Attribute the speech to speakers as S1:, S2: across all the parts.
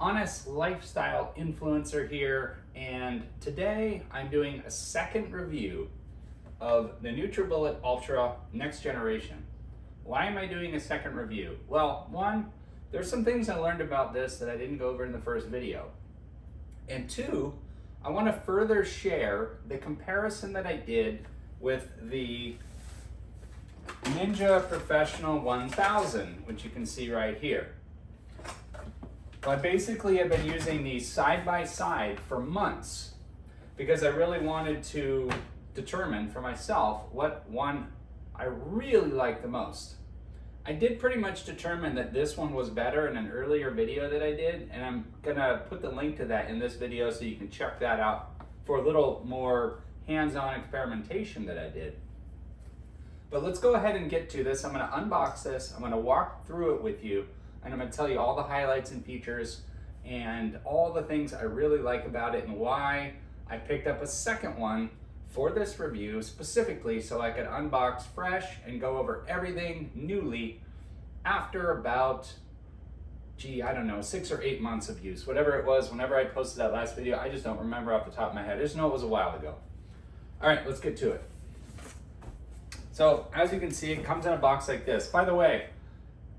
S1: honest lifestyle influencer here, and today I'm doing a second review of the Nutribullet Ultra Next Generation. Why am I doing a second review? Well, one, there's some things I learned about this that I didn't go over in the first video. And two, I want to further share the comparison that I did with the Ninja Professional 1000, which you can see right here. I basically have been using these side by side for months because I really wanted to determine for myself what one I really like the most. I did pretty much determine that this one was better in an earlier video that I did, and I'm gonna put the link to that in this video so you can check that out for a little more hands-on experimentation that I did. But let's go ahead and get to this. I'm gonna unbox this, I'm gonna walk through it with you, and I'm gonna tell you all the highlights and features and all the things I really like about it and why I picked up a second one for this review specifically so I could unbox fresh and go over everything newly after about, I don't know, 6 or 8 months of use. Whatever it was, whenever I posted that last video, I just don't remember off the top of my head. I just know it was a while ago. All right, let's get to it. So as you can see, it comes in a box like this. By the way,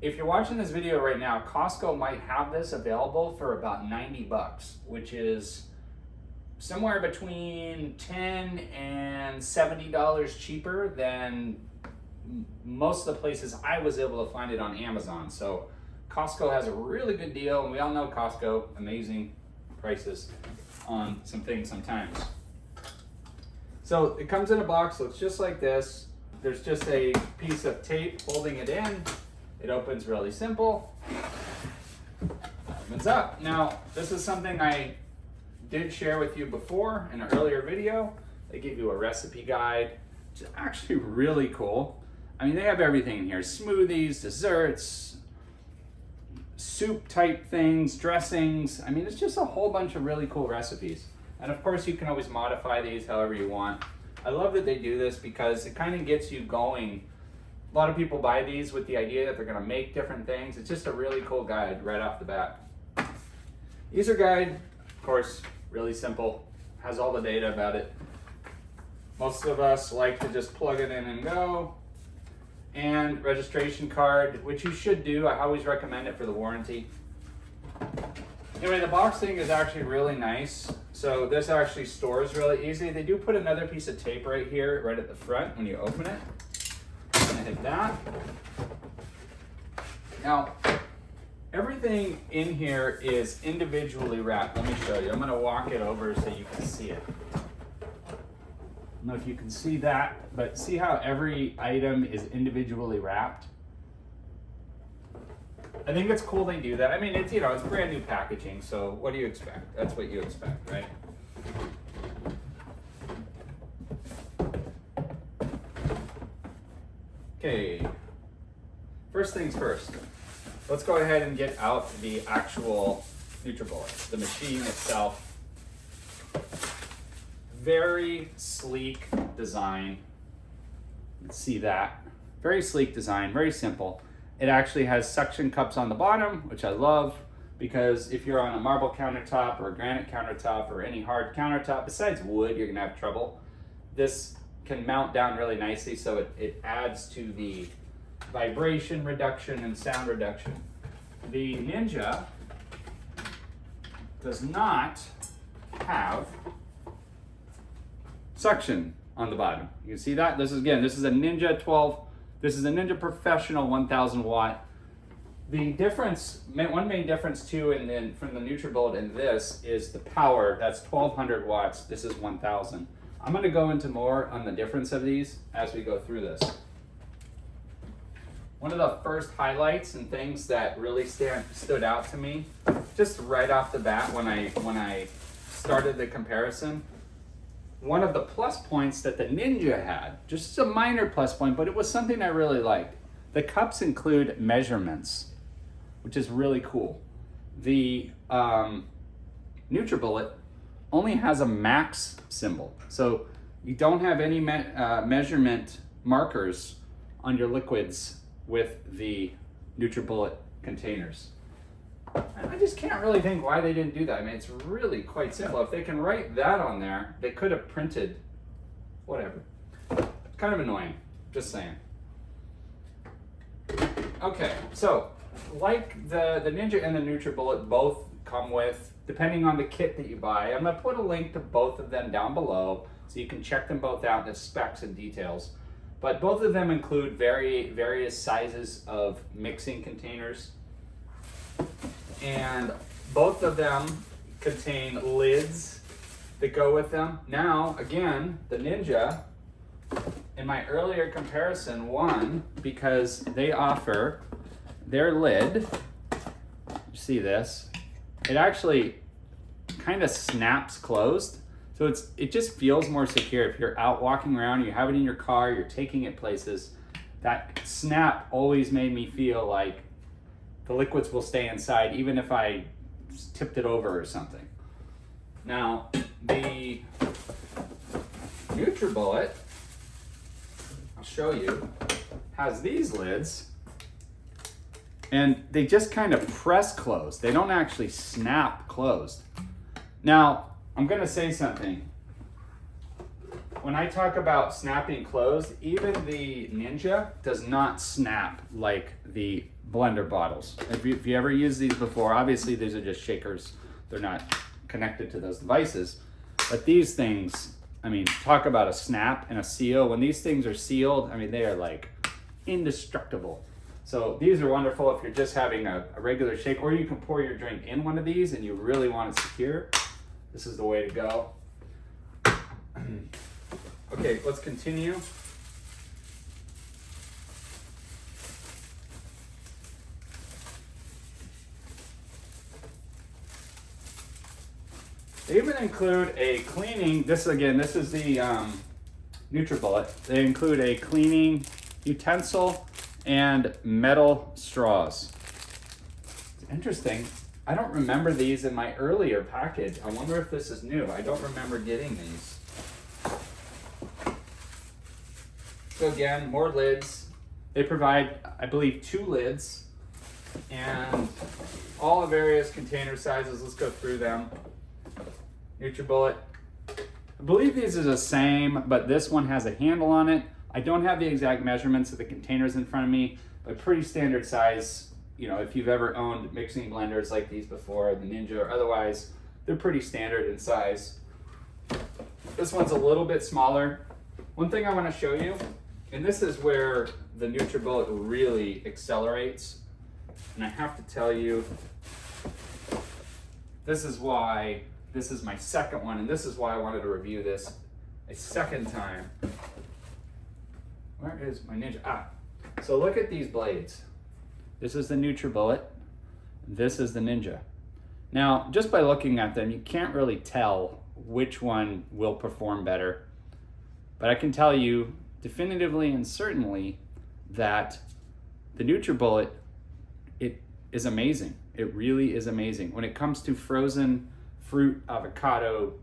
S1: if you're watching this video right now, Costco might have this available for about 90 bucks, which is somewhere between $10 and $70 cheaper than most of the places I was able to find it on Amazon. So Costco has a really good deal, and we all know Costco, amazing prices on some things sometimes. So it comes in a box, looks just like this. There's just a piece of tape holding it in. It opens really simple. Opens up. Now, this is something I did share with you before in an earlier video. They give you a recipe guide, which is actually really cool. I mean, they have everything in here: smoothies, desserts, soup type things, dressings. I mean, it's just a whole bunch of really cool recipes. And of course, you can always modify these however you want. I love that they do this because it kind of gets you going. A lot of people buy these with the idea that they're gonna make different things. It's just a really cool guide right off the bat. User guide, of course, really simple, has all the data about it. Most of us like to just plug it in and go. And registration card, which you should do. I always recommend it for the warranty. Anyway, the box thing is actually really nice. So this actually stores really easy. They do put another piece of tape right here, right at the front when you open it. I'm gonna hit that. Now, everything in here is individually wrapped. Let me show you. I'm gonna walk it over so you can see it. I don't know if you can see that, but see how every item is individually wrapped? I think it's cool they do that. I mean, it's, you know, it's brand new packaging, so what do you expect? That's what you expect, right? Okay, first things first. Let's go ahead and get out the actual Nutribullet, the machine itself. Very sleek design. Let's see that. Very sleek design, very simple. It actually has suction cups on the bottom, which I love, because if you're on a marble countertop or a granite countertop or any hard countertop, besides wood, you're gonna have trouble. This can mount down really nicely, so it adds to the vibration reduction and sound reduction. The Ninja does not have suction on the bottom. You can see that? This is a Ninja 12. This is a Ninja Professional 1000 watt. The difference, one main difference too, from the Nutribullet and this is the power. That's 1200 watts. This is 1000. I'm going to go into more on the difference of these as we go through this. One of the first highlights and things that really stood out to me, just right off the bat when I started the comparison, one of the plus points that the Ninja had, just a minor plus point, but it was something I really liked. The cups include measurements, which is really cool. The Nutribullet only has a max symbol, so you don't have any measurement markers on your liquids with the Nutribullet containers. And I just can't really think why they didn't do that. I mean, it's really quite simple. If they can write that on there, they could have printed whatever. Kind of annoying, just saying. Okay, so like the Ninja and the Nutribullet both come with, depending on the kit that you buy, I'm gonna put a link to both of them down below so you can check them both out, the specs and details. But both of them include various sizes of mixing containers. And both of them contain lids that go with them. Now, again, the Ninja, in my earlier comparison, won because they offer their lid. You see this? It actually kind of snaps closed. So it just feels more secure. If you're out walking around, you have it in your car, you're taking it places, that snap always made me feel like the liquids will stay inside even if I tipped it over or something. Now, the Nutribullet, I'll show you, has these lids and they just kind of press closed. They don't actually snap closed. Now, I'm gonna say something. When I talk about snapping closed, even the Ninja does not snap like the blender bottles. If you ever used these before, obviously these are just shakers. They're not connected to those devices. But these things, I mean, talk about a snap and a seal. When these things are sealed, I mean, they are like indestructible. So these are wonderful if you're just having a regular shake, or you can pour your drink in one of these and you really want it secure. This is the way to go. Okay, let's continue. They even include a cleaning, this is the Nutribullet. They include a cleaning utensil and metal straws. It's interesting. I don't remember these in my earlier package. I wonder if this is new. I don't remember getting these. So again, more lids. They provide, I believe, 2 lids and all the various container sizes. Let's go through them. Nutribullet. I believe these are the same, but this one has a handle on it. I don't have the exact measurements of the containers in front of me, but pretty standard size. You know, if you've ever owned mixing blenders like these before, the Ninja or otherwise, they're pretty standard in size. This one's a little bit smaller. One thing I want to show you, and this is where the Nutribullet really accelerates, and I have to tell you, this is why this is my second one, and this is why I wanted to review this a second time. Where is my Ninja? So look at these blades. This is the Nutribullet. This is the Ninja. Now, just by looking at them, you can't really tell which one will perform better. But I can tell you definitively and certainly that the Nutribullet, it is amazing. It really is amazing. When it comes to frozen fruit, avocado,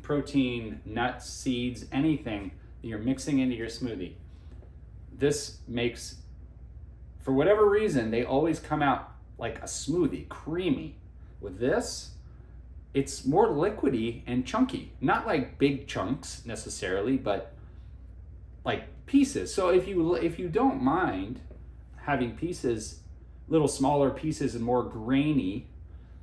S1: protein, nuts, seeds, anything that you're mixing into your smoothie, this makes, for whatever reason, they always come out like a smoothie, creamy. With this, it's more liquidy and chunky. Not like big chunks necessarily, but like pieces. So if you don't mind having pieces, little smaller pieces and more grainy,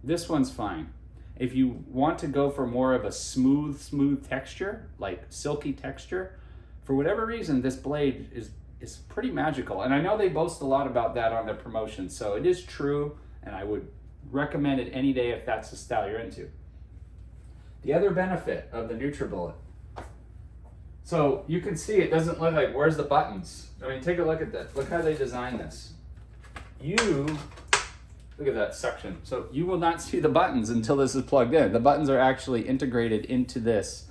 S1: this one's fine. If you want to go for more of a smooth texture, like silky texture, for whatever reason, this blade is pretty magical. And I know they boast a lot about that on their promotion, so it is true, and I would recommend it any day if that's the style you're into. The other benefit of the Nutribullet, so you can see it doesn't look like, where's the buttons? I mean, take a look at this. Look how they designed this. Look at that suction. So you will not see the buttons until this is plugged in. The buttons are actually integrated into this.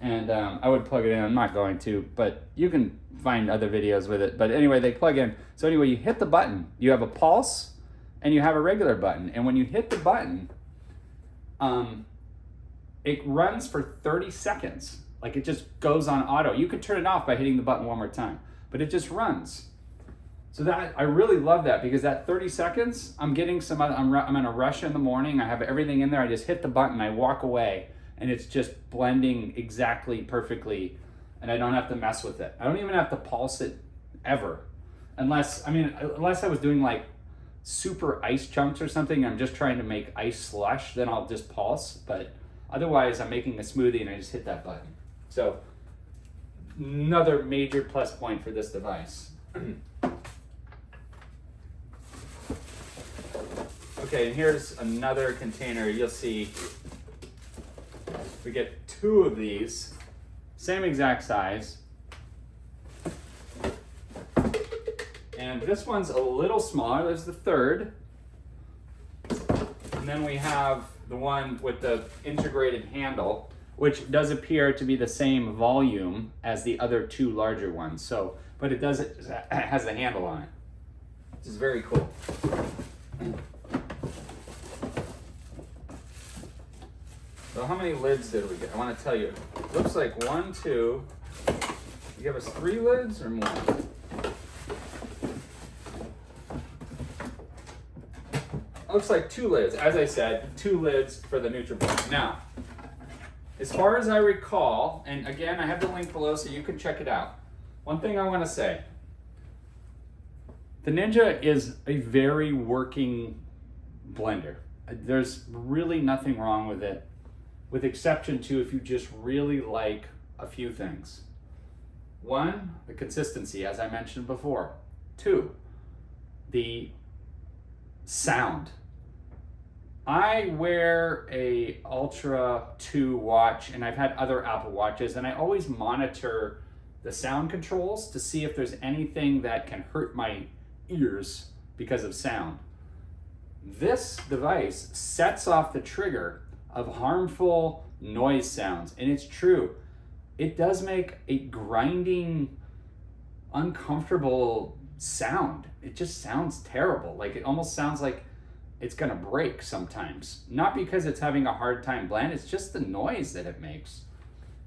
S1: And I would plug it in, I'm not going to, but you can find other videos with it. But anyway, they plug in. So anyway, you hit the button, you have a pulse and you have a regular button. And when you hit the button, it runs for 30 seconds. Like it just goes on auto. You could turn it off by hitting the button one more time, but it just runs. So that, I really love that, because that 30 seconds, I'm getting some, I'm in a rush in the morning, I have everything in there, I just hit the button, I walk away, and it's just blending exactly perfectly, and I don't have to mess with it. I don't even have to pulse it ever. Unless I was doing like super ice chunks or something, I'm just trying to make ice slush, then I'll just pulse, but otherwise I'm making a smoothie and I just hit that button. So another major plus point for this device. Okay, and here's another container. You'll see we get 2 of these, same exact size. And this one's a little smaller. There's the third. And then we have the one with the integrated handle, which does appear to be the same volume as the other 2 larger ones. So, but it has a handle on it, which is very cool. So how many lids did we get? I want to tell you. It looks like 1, 2. You give us 3 lids or more? It looks like 2 lids. As I said, 2 lids for the Nutribullet. Now, as far as I recall, and again, I have the link below so you can check it out. One thing I want to say. The Ninja is a very working blender. There's really nothing wrong with it, with exception to if you just really like a few things. 1, the consistency, as I mentioned before. 2, the sound. I wear a Ultra 2 watch, and I've had other Apple Watches, and I always monitor the sound controls to see if there's anything that can hurt my ears because of sound. This device sets off the trigger of harmful noise sounds, and it's true. It does make a grinding, uncomfortable sound. It just sounds terrible. Like, it almost sounds like it's gonna break sometimes. Not because it's having a hard time blend, it's just the noise that it makes.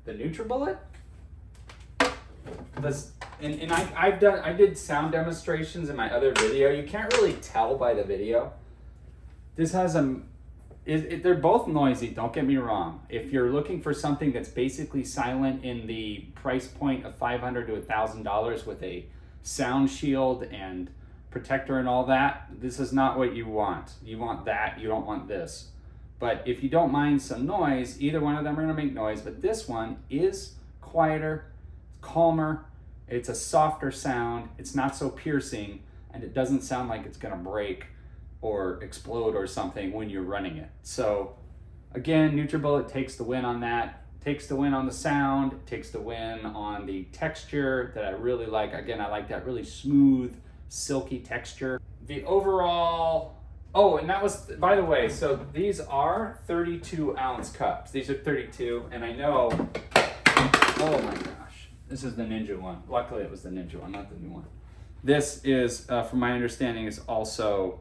S1: The Nutribullet, I did sound demonstrations in my other video. You can't really tell by the video. This has they're both noisy, don't get me wrong. If you're looking for something that's basically silent in the price point of $500 to $1,000 with a sound shield and protector and all that, this is not what you want. You want that, you don't want this. But if you don't mind some noise, either one of them are gonna make noise, but this one is quieter, calmer, it's a softer sound, it's not so piercing, and it doesn't sound like it's gonna break or explode or something when you're running it. So again, Nutribullet takes the win on that, takes the win on the sound, takes the win on the texture that I really like. Again, I like that really smooth, silky texture. The overall, oh, and that was, by the way, so these are 32 ounce cups. These are 32, and I know, oh my gosh, this is the Ninja one. Luckily it was the Ninja one, not the new one. This is, from my understanding, is also,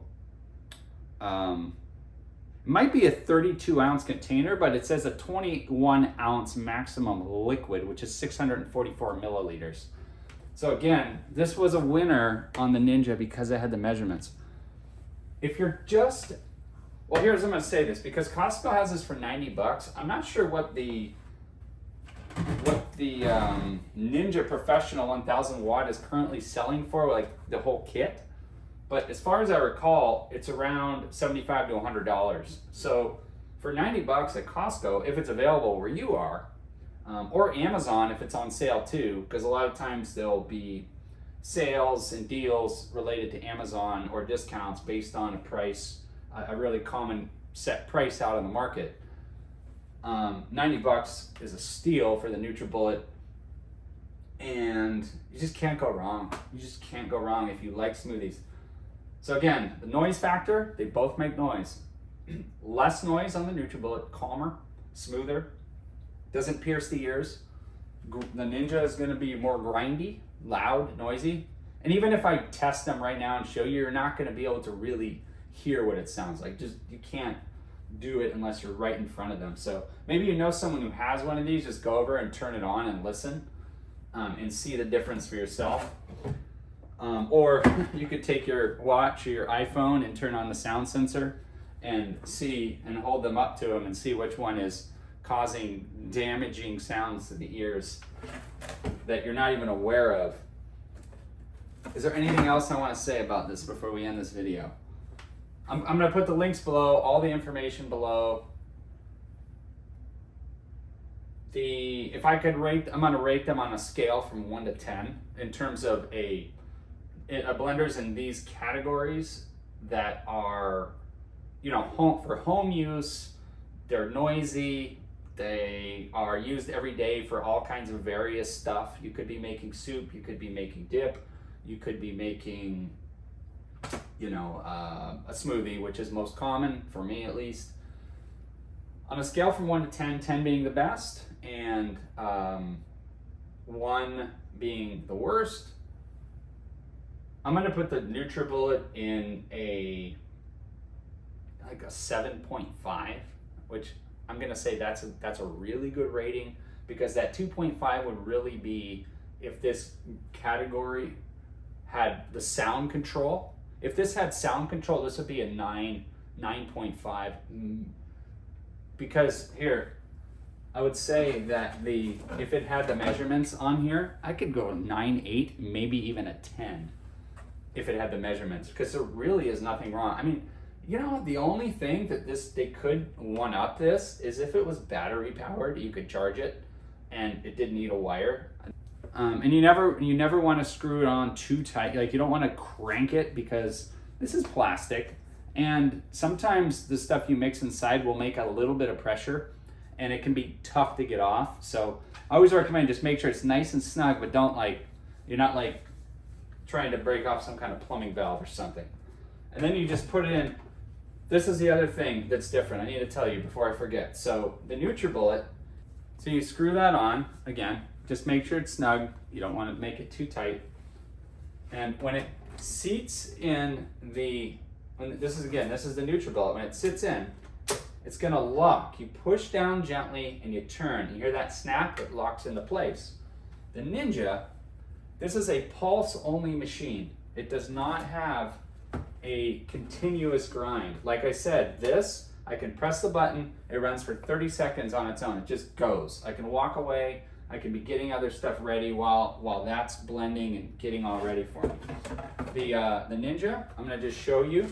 S1: might be a 32 ounce container, but it says a 21 ounce maximum liquid, which is 644 milliliters. So again, this was a winner on the Ninja because I had the measurements. If you're just, well, here's, I'm gonna say this, because Costco has this for 90 bucks. I'm not sure what the Ninja Professional 1000 watt is currently selling for, like the whole kit. But as far as I recall, it's around $75 to $100. So for 90 bucks at Costco, if it's available where you are, or Amazon if it's on sale too, because a lot of times there'll be sales and deals related to Amazon or discounts based on a price, a really common set price out on the market. 90 bucks is a steal for the Nutribullet, and you just can't go wrong. You just can't go wrong if you like smoothies. So again, the noise factor, they both make noise. Less noise on the Nutribullet, calmer, smoother, doesn't pierce the ears. The Ninja is gonna be more grindy, loud, noisy. And even if I test them right now and show you, you're not gonna be able to really hear what it sounds like. Just, you can't do it unless you're right in front of them. So maybe you know someone who has one of these, just go over and turn it on and listen and see the difference for yourself. Or you could take your watch or your iPhone and turn on the sound sensor and see and hold them up to them and see which one is causing damaging sounds to the ears that you're not even aware of. Is there anything else I want to say about this before we end this video? I'm going to put the links below, all the information below. If I could rate, I'm going to rate them on a scale from 1 to 10 in terms of a blenders in these categories that are, you know, for home use. They're noisy. They are used every day for all kinds of various stuff. You could be making soup. You could be making dip. You could be making, you know, a smoothie, which is most common for me at least. On a scale from 1 to 10, 10 being the best and 1 being the worst, I'm going to put the Nutribullet in a 7.5, which I'm going to say that's a really good rating, because that 2.5 would really be if this category had the sound control. If this had sound control, this would be a 9.5. Because here, I would say that if it had the measurements on here, I could go 9.8, maybe even a 10 if it had the measurements, because there really is nothing wrong. I mean, you know, the only thing that they could one up this is if it was battery powered, you could charge it and it didn't need a wire. And you never want to screw it on too tight. Like, you don't want to crank it, because this is plastic, and sometimes the stuff you mix inside will make a little bit of pressure, and it can be tough to get off. So I always recommend just make sure it's nice and snug, but you're not like trying to break off some kind of plumbing valve or something. And then you just put it in. This is the other thing that's different. I need to tell you before I forget. So the Nutribullet, so you screw that on again. Just make sure it's snug. You don't want to make it too tight. And when it seats in this is the Nutribullet. When it sits in, it's going to lock. You push down gently and you turn. You hear that snap? It locks into place. The Ninja, this is a pulse-only machine. It does not have a continuous grind. Like I said, this, I can press the button, it runs for 30 seconds on its own. It just goes. I can walk away. I can be getting other stuff ready while that's blending and getting all ready for me. The Ninja, I'm going to just show you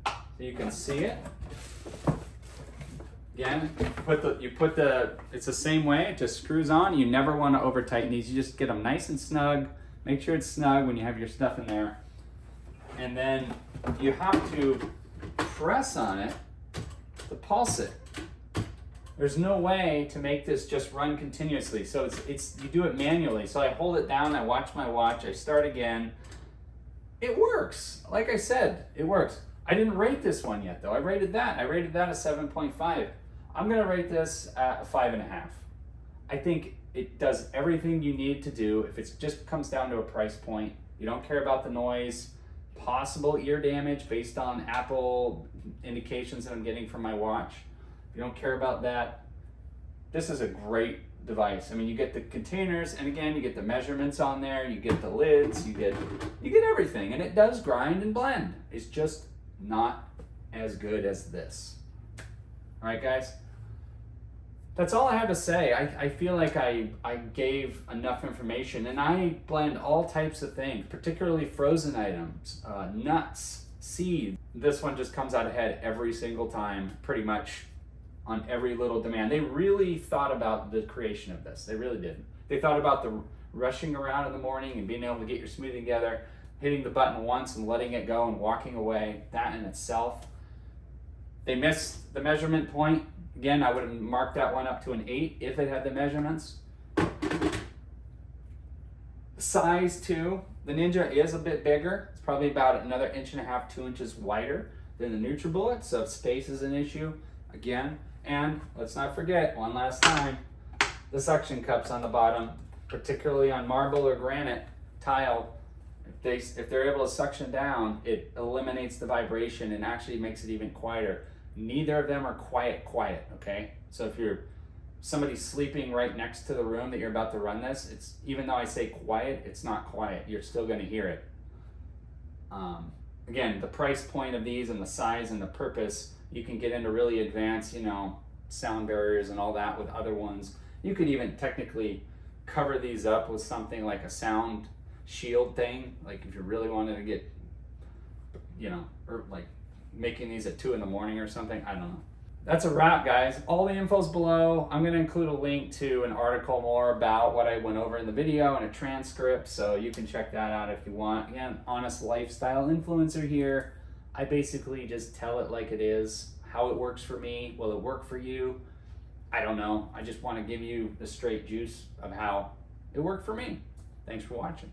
S1: so you can see it. Again, it's the same way. It just screws on. You never want to over tighten these. You just get them nice and snug. Make sure it's snug when you have your stuff in there. And then you have to press on it to pulse it. There's no way to make this just run continuously. So you do it manually. So I hold it down, I watch my watch, I start again. It works. Like I said, it works. I didn't rate this one yet though. I rated that a 7.5. I'm gonna rate this at a 5.5. I think it does everything you need to do. If it just comes down to a price point, you don't care about the noise, possible ear damage based on Apple indications that I'm getting from my watch. If you don't care about that, this is a great device. I mean, you get the containers, and again, you get the measurements on there, you get the lids, you get everything, and it does grind and blend. It's just not as good as this. All right, guys? That's all I have to say. I feel like I gave enough information, and I blend all types of things, particularly frozen items, nuts, seeds. This one just comes out ahead every single time, pretty much on every little demand. They really thought about the creation of this. They really did. They thought about the rushing around in the morning and being able to get your smoothie together, hitting the button once and letting it go and walking away. That in itself. They missed the measurement point. Again, I would have marked that one up to an 8 if it had the measurements. Size too. The Ninja is a bit bigger. It's probably about another 1.5 inches, 2 inches wider than the Nutribullet, so space is an issue again. And let's not forget, one last time, the suction cups on the bottom, particularly on marble or granite tile. If they're able to suction down, it eliminates the vibration and actually makes it even quieter. Neither of them are quiet, okay? So if somebody's sleeping right next to the room that you're about to run this, even though I say quiet, it's not quiet. You're still gonna hear it. Again, the price point of these and the size and the purpose, you can get into really advanced, you know, sound barriers and all that with other ones. You could even technically cover these up with something like a sound shield thing, like if you really wanted to get, you know, or like making these at 2 in the morning or something. I don't know. That's a wrap, guys. All the info's below. I'm going to include a link to an article more about what I went over in the video and a transcript, so you can check that out if you want. Again, honest lifestyle influencer here. I basically just tell it like it is, how it works for me. Will it work for you? I don't know. I just want to give you the straight juice of how it worked for me. Thanks for watching.